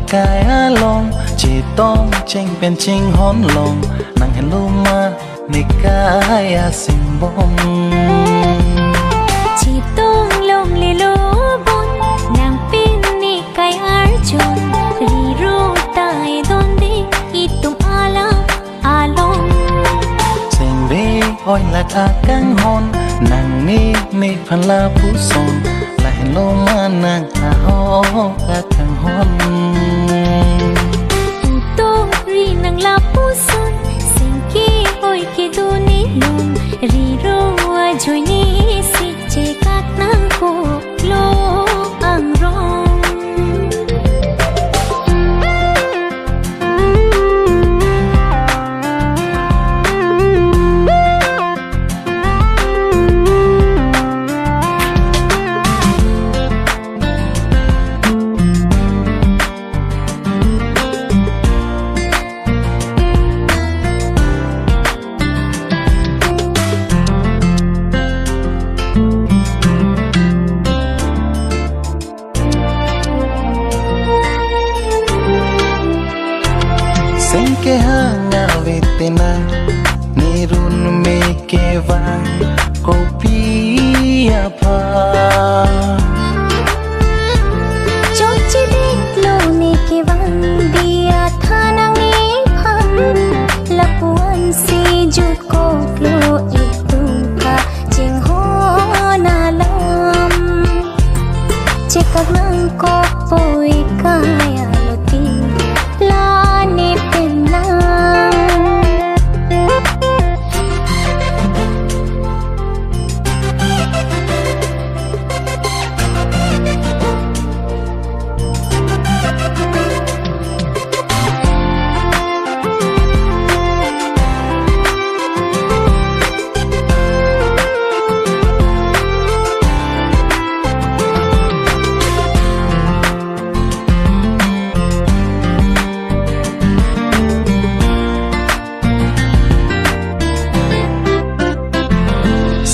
cái lông chỉ tông tranh bên chính hôn lồng nàng hẹn lưu mà này cái xin bông chỉ tông lông lì lô bôn nàng pin ni cái ar chôn ri ru tai don đi itum ala along sinh vi oi là ta căng hôn nàng ni phần là phú son là hẹn lưu mà nàng hô là căng hôn to ri nang la pu son sing ki oi ki du ni lum ri ro a joy ni si che kat nang ko lo ang rong sinh ke hanga vetina nirun me ke vang kopi apa chok chi dit lo ni ki van dia thanang ni phan lapuan si jut ko lo itum ka ching ho na lam chekak nang ko poi kaya lo tin la ni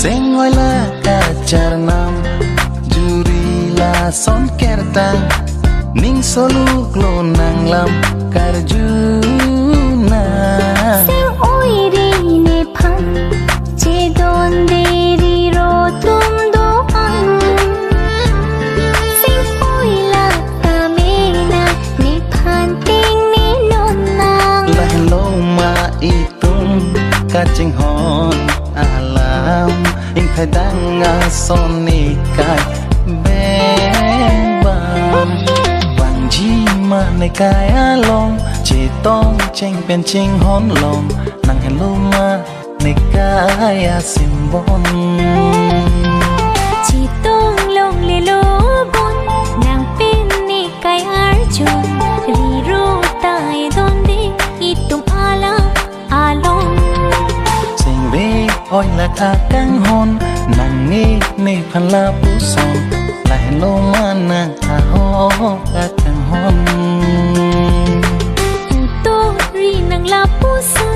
sing oi la kacar nam juri la son kerta ning solu glo nang lam karjuna sing oi ri ne phan che don de ri ro tum do ang sing oi la ta me na ne phan ting ni non nang la hello ma itum kaching hon alam in khai dang son ni kai beng bang ji ma này cái lông chỉ tông tranh bên chính hôn lồng nàng hẹn lưu mà này cái xin bông chỉ tông lông lì lô bôn nàng pin ni cái ar chôn ri ru tai don đi itum ala along sinh vi oi là ta căng hôn nàng ni phần là phú son là hẹn lưu mà nàng hô là căng hôn to ri nang la pu sa